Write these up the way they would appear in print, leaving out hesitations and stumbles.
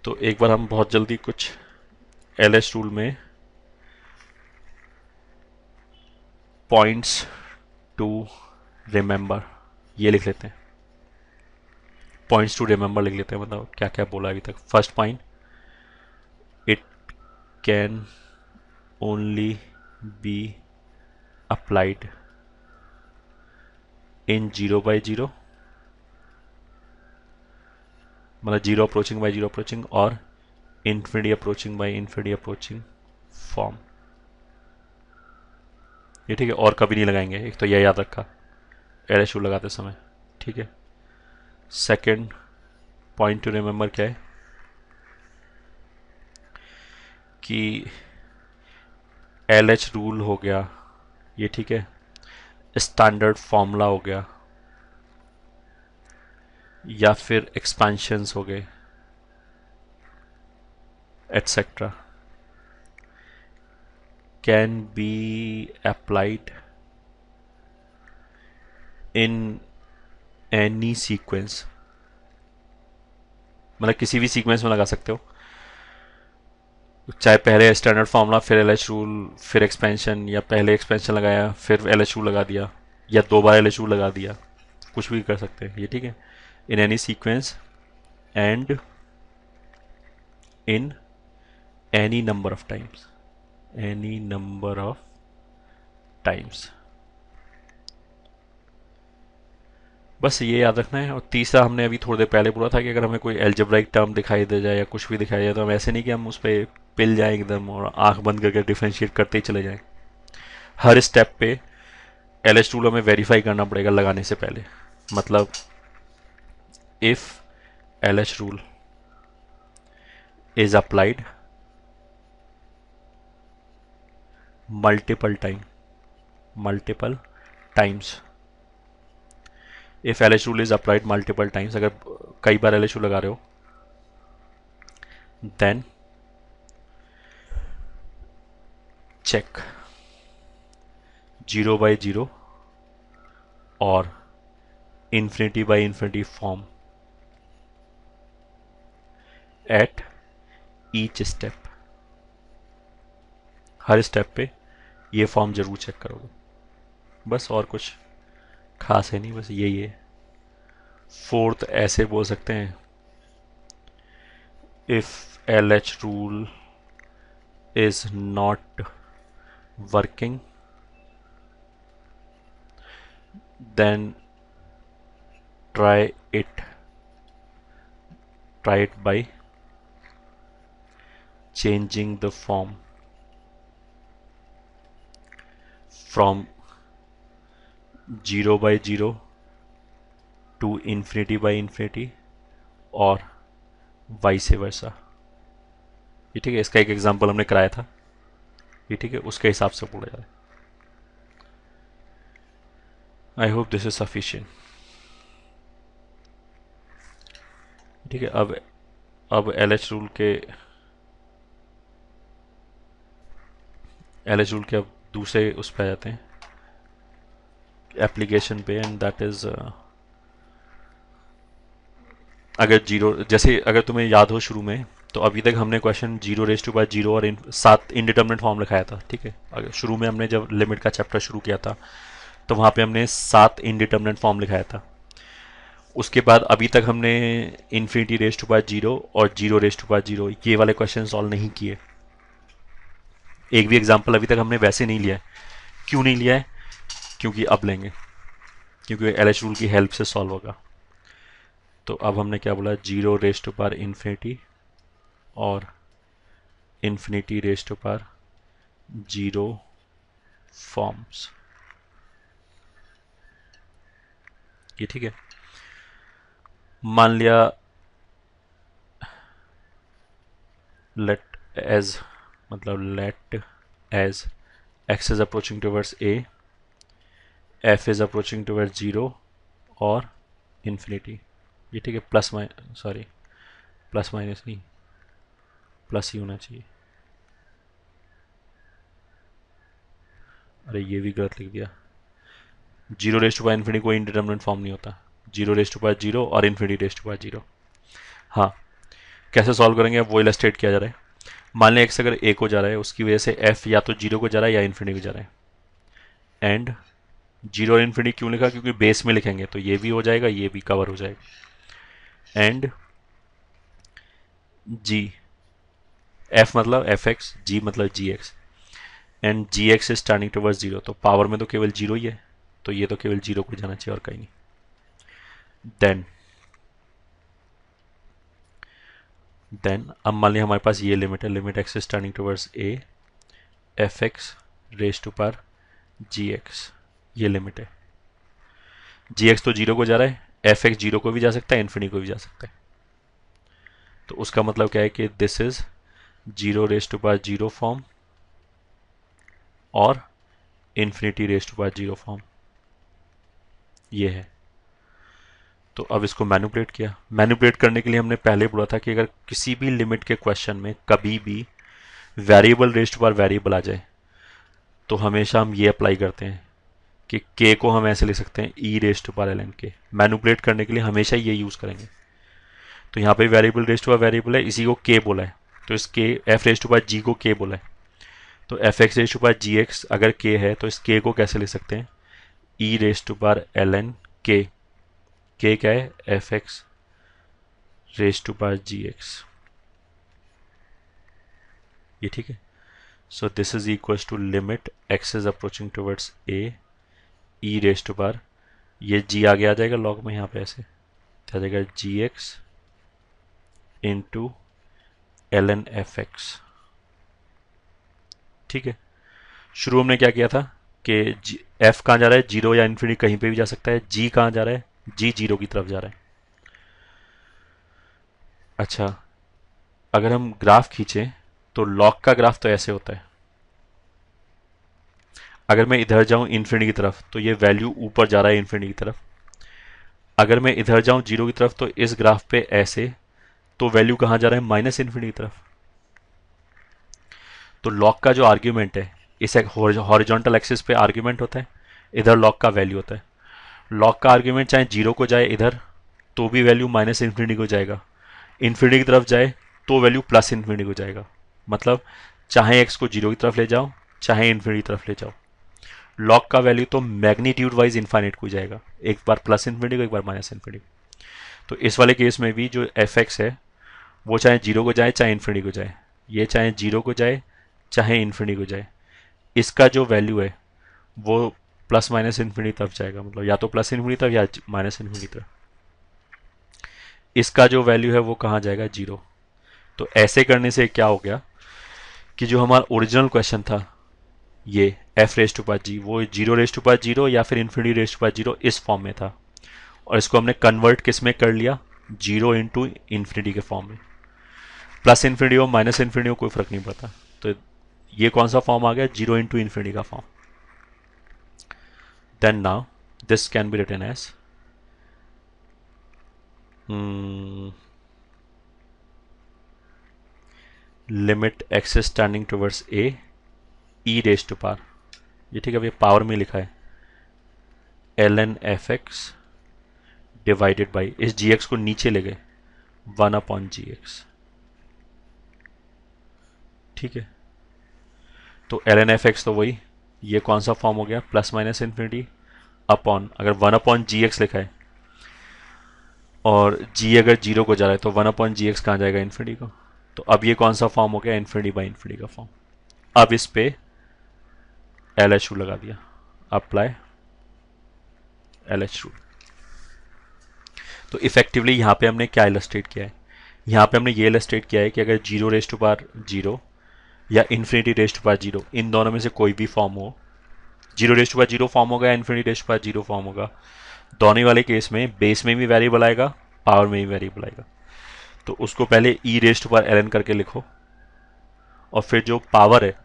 तो एक बार हम बहुत जल्दी कुछ एलएच रूल में पॉइंट्स टू रिमेंबर ये लिख लेते हैं। पॉइंट्स टू रिमेंबर लिख लेते हैं, मतलब क्या क्या बोला अभी तक। First point, it can only be applied in 0/0, मतलब zero approaching by zero approaching, और infinity approaching by infinity approaching form. ये ठीक है, और कभी नहीं लगाएंगे, एक तो यह याद रखा एलएच रूल लगाते समय। ठीक है। सेकंड पॉइंट टू रिमेंबर क्या है कि एलएच रूल हो गया ये, ठीक है, स्टैंडर्ड फॉर्मूला हो गया, या फिर एक्सपेंशंस हो गए, etcetera, can be applied in any sequence, मतलब किसी भी सीक्वेंस में लगा सकते हो, चाहे पहले स्टैंडर्ड फॉर्मूला फिर एलएच रूल फिर एक्सपेंशन, या पहले एक्सपेंशन लगाया फिर एलएच रूल लगा दिया, या दो बार एलएच रूल लगा दिया, कुछ भी कर सकते हैं ये। ठीक है। In any sequence and in any number of times, any number of times, बस ये याद रखना है। और तीसरा हमने अभी थोड़ी देर पहले बोला था कि अगर हमें कोई एल्जेब्राइक टर्म दिखाई दे जाए या कुछ भी दिखाई जाए तो हम ऐसे नहीं कि हम उस पर पिल जाए एकदम और आंख बंद करके डिफ्रेंशिएट करते ही चले जाएं। हर स्टेप पे एलएच टूल हमें वेरीफाई करना पड़ेगा लगाने से पहले। मतलब if LH rule is applied multiple times, if LH rule is applied multiple times, अगर कई बार एलएच रूल लगा रहे हो, देन चेक 0/0 और infinity by infinity form at each step. Her step पे ये फॉर्म जरूर चेक करोगे। बस और कुछ खास है नहीं, बस यही है। फोर्थ ऐसे बोल सकते हैं, if L H rule is not working then try it by changing the form from 0/0 to infinity by infinity और वाइस वर्सा। ये ठीक है, इसका एक एग्जांपल हमने कराया था, ये ठीक है, उसके हिसाब से बोला जा रहा है। I hope this is sufficient. ठीक है। अब एलएच रूल के अब दूसरे उस पे आ जाते हैं, एप्लीकेशन पे, एंड दैट इज अगर जीरो, जैसे अगर तुम्हें याद हो शुरू में, तो अभी तक हमने क्वेश्चन 0⁻0 और 7 इनडिटर्मिनेट फॉर्म लिखाया था। ठीक है। अगर शुरू में हमने जब लिमिट का चैप्टर शुरू किया था तो वहाँ पे हमने 7 इनडिटर्मिनेट फॉर्म लिखाया था। उसके बाद अभी तक हमने इन्फिनिटी⁻0 और 0⁻0 ये वाले क्वेश्चन सॉल्व नहीं किए। एक भी एग्जाम्पल अभी तक हमने वैसे नहीं लिया है। क्यों नहीं लिया है? क्योंकि अब लेंगे, क्योंकि एलएच रूल की हेल्प से सॉल्व होगा। तो अब हमने क्या बोला, 0⁻∞ और ∞⁻0 फॉर्म्स। ये ठीक है। मान लिया let as x is approaching towards a, f is approaching towards 0 और infinity। ये ठीक है। प्लस माइनस नहीं, प्लस ही होना चाहिए। अरे ये भी गलत लिख दिया। 0⁻∞ कोई इंडिटरमिनेट फॉर्म नहीं होता। 0⁻0 और ∞⁻0। हाँ, कैसे सॉल्व करेंगे अब वो इलस्ट्रेट किया जा रहा है। मान लें एक्स अगर ए को जा रहा है, उसकी वजह से एफ या तो जीरो को जा रहा है या इन्फिनिटी को जा रहा है। एंड जीरो और इन्फिनिटी क्यों लिखा, क्योंकि बेस में लिखेंगे तो ये भी हो जाएगा, ये भी कवर हो जाएगा। एंड जी, एफ मतलब एफ एक्स, जी मतलब g x, and g x is turning towards zero, तो पावर में तो केवल जीरो ही है, तो ये तो केवल जीरो को जाना चाहिए और कहीं नहीं। देन अब मान लिया हमारे पास ये लिमिट है, limit x is turning towards a f x raise to power g x, ये लिमिट है। जी एक्स तो जीरो को जा रहा है, एफ एक्स जीरो को भी जा सकता है, इन्फिनिटी को भी जा सकता है। तो उसका मतलब क्या है कि this is zero raise to power zero form और infinity raise to power zero form, ये है। तो अब इसको मैनिपुलेट किया। मैनिपुलेट करने के लिए हमने पहले बोला था कि अगर किसी भी लिमिट के क्वेश्चन में कभी भी variable raise to power variable आ जाए तो हमेशा हम ये अप्लाई करते हैं कि k को हम ऐसे लिख सकते हैं e raise to power ln k। Manipulate करने के लिए हमेशा ये यूज़ करेंगे। तो यहाँ पे variable raise to power variable है, इसी को k बोला है, तो इस k f raise to power g को k बोला है। तो f x raise to power g x अगर k है तो इस k को कैसे लिख सकते हैं, e raise to power ln k। k क्या है, f x raise to power g x, ये ठीक है। So this is equals to limit x is approaching towards a e raise to power, ये g आगे आ जाएगा लॉग में, यहाँ पे ऐसे आ जाएगा g x into l n f x, ठीक है। शुरू हमने क्या किया था कि एफ कहाँ जा रहा है, जीरो या इन्फिनिटी कहीं पे भी जा सकता है। जी कहाँ जा रहा है, जी जीरो की तरफ जा रहा है। अच्छा, अगर हम ग्राफ खींचें तो लॉग का ग्राफ तो ऐसे होता है। अगर मैं इधर जाऊं इन्फिनिटी की तरफ तो ये वैल्यू ऊपर जा रहा है इन्फिनिटी की तरफ। अगर मैं इधर जाऊं जीरो की तरफ तो इस ग्राफ पे ऐसे, तो वैल्यू कहाँ जा रहा है, माइनस इन्फिनिटी की तरफ। तो लॉग का जो आर्ग्यूमेंट है, इस एक हॉरिजॉन्टल एक्सिस पे आर्ग्यूमेंट होता है, इधर लॉग का वैल्यू होता है। लॉग का आर्ग्यूमेंट चाहे जीरो को जाए इधर तो भी वैल्यू माइनस इन्फिनिटी को जाएगा, इन्फिनिटी की तरफ जाए तो वैल्यू प्लस इन्फिनिटी को जाएगा। मतलब चाहे एक्स को जीरो की तरफ ले जाओ चाहे इन्फिनिटी की तरफ ले जाओ, लॉग का वैल्यू तो मैग्नीट्यूड वाइज इन्फाइनाइट को जाएगा, एक बार प्लस इन्फिनिटी को एक बार माइनस इन्फिनिटी। तो इस वाले केस में भी जो एफ एक्स है वो चाहे जीरो को जाए चाहे इन्फिनिटी को जाए, ये चाहे जीरो को जाए चाहे इन्फिनिटी को जाए, इसका जो वैल्यू है वो प्लस माइनस इन्फिनिटी तरफ जाएगा, मतलब या तो प्लस इन्फिनिटी तरफ या माइनस इन्फिनिटी तरफ। इसका जो वैल्यू है वो कहाँ जाएगा, जीरो। तो ऐसे करने से क्या हो गया कि जो हमारा ओरिजिनल क्वेश्चन था ये f raise to power g, वो zero raise to power zero या फिर infinity raise to power zero इस फॉर्म में था, और इसको हमने कन्वर्ट किस में कर लिया, जीरो इंटू इन्फिनिटी के फॉर्म में। प्लस इन्फिनिटी हो माइनस इन्फिनिटी हो कोई फर्क नहीं पड़ता। तो ये कौन सा फॉर्म आ गया, जीरो इंटू इन्फिनिटी का form. Then now this can be written as limit x is turning towards a e raise to power, ये ठीक है, अब ये पावर में लिखा है l n f x divided by, इस जी एक्स को नीचे ले गए, वन अपॉन जी एक्स, ठीक है। तो एल एन एफ एक्स तो वही, ये कौन सा फॉर्म हो गया, प्लस माइनस इन्फिनिटी अपॉन, अगर वन अपॉन जी एक्स लिखा है और जी अगर जीरो को जा रहा है तो वन अपॉन जी एक्स कहाँ जाएगा, इन्फिनिटी को। तो अब ये कौन सा फॉर्म हो गया, इन्फिनिटी बाई इन्फिनिटी का फॉर्म। अब इस पे एल एच रूल लगा दिया, अप्लाई एल एच रूल। तो इफेक्टिवली यहाँ पे हमने क्या इलस्ट्रेट किया है, यहाँ पे हमने ये इलस्ट्रेट किया है कि अगर zero raise to power zero या infinity raise to power zero, इन दोनों में से कोई भी फॉर्म हो, zero raise to power zero form होगा, infinity raise to power zero form होगा, दोनों वाले केस में बेस में भी वेरिएबल आएगा पावर में भी वेरिएबल आएगा। तो उसको पहले e raise to power l n करके लिखो, और फिर जो पावर है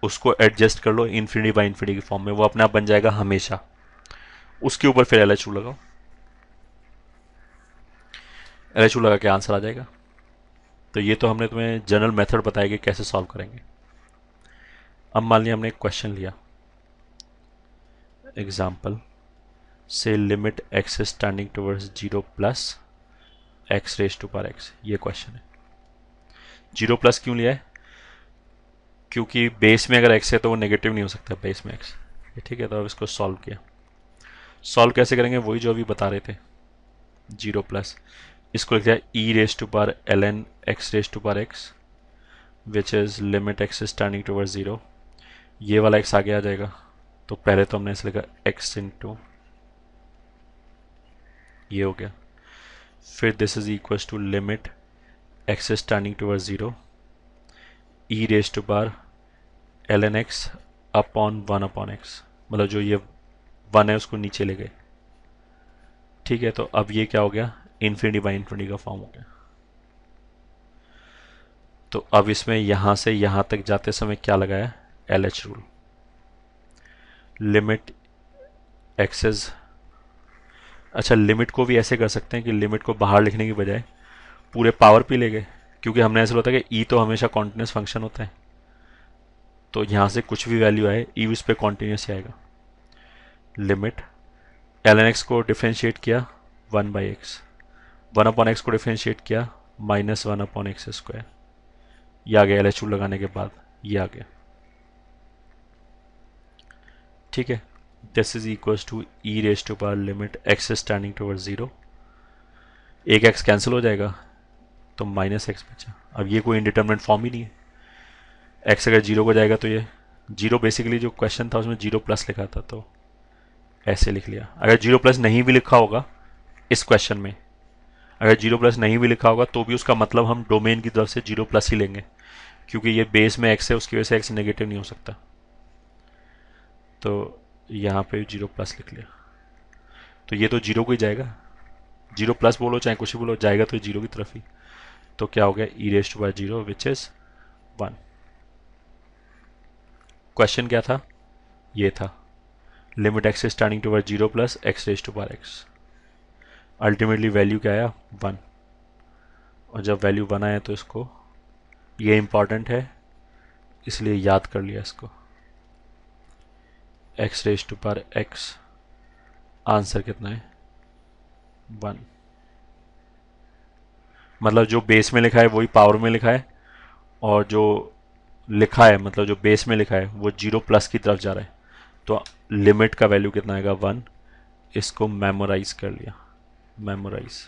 उसको एडजस्ट कर लो इन्फिनिटी बाई इन्फिनिटी के फॉर्म में, वो अपने आप बन जाएगा हमेशा। उसके ऊपर फिर एल एच रूल लगाओ, एल एच रूल लगा के आंसर आ जाएगा। तो ये तो हमने तुम्हें जनरल मेथड बताया कि कैसे सॉल्व करेंगे। अब मान लिया हमने एक क्वेश्चन लिया, एग्जाम्पल से limit x is turning towards zero plus x raise to power x, ये क्वेश्चन है। जीरो प्लस क्यों लिया है? क्योंकि बेस में अगर एक्स है तो वो नेगेटिव नहीं हो सकता बेस में एक्स। ठीक है, तो अब इसको सॉल्व किया। सॉल्व कैसे करेंगे? वही जो अभी बता रहे थे, जीरो प्लस, इसको लिख दिया e raise to power l n x raise to power x which is limit x is turning toward zero. ये वाला एक्स आगे आ जाएगा, तो पहले तो हमने इसे लिखा एक्स इंटू, ये हो गया। फिर this is equal to limit x is turning toward zero e raise to power l n x upon one upon x, मतलब जो ये वन है उसको नीचे ले गए। ठीक है, तो अब ये क्या हो गया? इन्फिनिटी बाई इन्फिनिटी का फॉर्म हो गया। तो अब इसमें यहां से यहां तक जाते समय क्या लगाया? L H rule. Limit x is, अच्छा लिमिट को भी ऐसे कर सकते हैं कि लिमिट को बाहर लिखने की बजाय पूरे पावर पे ले गए, क्योंकि हमने ऐसा होता है कि ई तो हमेशा कॉन्टिन्यूस फंक्शन होता है, तो यहां से कुछ भी वैल्यू आए ई उस पर कॉन्टिन्यूस आएगा। लिमिट एल एन एक्स को डिफ्रेंशिएट किया one by x, one upon x को डिफ्रेंशिएट किया minus one upon x square, ये आ गया एल एच रूल लगाने के बाद, ये आ गया। ठीक है, this is equal to e raise to power limit x is turning toward zero, एक एक्स कैंसिल हो जाएगा तो माइनस एक्स बचा। अब ये कोई इंडिटरमिनेट फॉर्म ही नहीं है, एक्स अगर जीरो को जाएगा तो ये जीरो, बेसिकली जो क्वेश्चन था उसमें जीरो प्लस लिखा था तो ऐसे लिख लिया। अगर जीरो प्लस नहीं भी लिखा होगा इस क्वेश्चन में, अगर जीरो प्लस नहीं भी लिखा होगा तो भी उसका मतलब हम डोमेन की तरफ से जीरो प्लस ही लेंगे, क्योंकि ये बेस में एक्स है, उसकी वजह से एक्स नेगेटिव नहीं हो सकता। तो यहाँ पे जीरो प्लस लिख लिया, तो ये तो जीरो को ही जाएगा, जीरो प्लस बोलो चाहे कुछ भी बोलो, जाएगा तो जीरो की तरफ ही। तो क्या हो गया? E raise to by zero which is one. Question क्या था? ये था limit x is turning toward zero plus x raise to power x. Ultimately value क्या आया? वन। और जब वैल्यू वन आया तो इसको, ये इंपॉर्टेंट है इसलिए याद कर लिया इसको, x raise to power x, answer कितना है? वन। मतलब जो बेस में लिखा है वही पावर में लिखा है, और जो लिखा है मतलब जो बेस में लिखा है वो जीरो प्लस की तरफ जा रहा है, तो लिमिट का वैल्यू कितना आएगा? वन। इसको मेमोराइज कर लिया, मेमोराइज।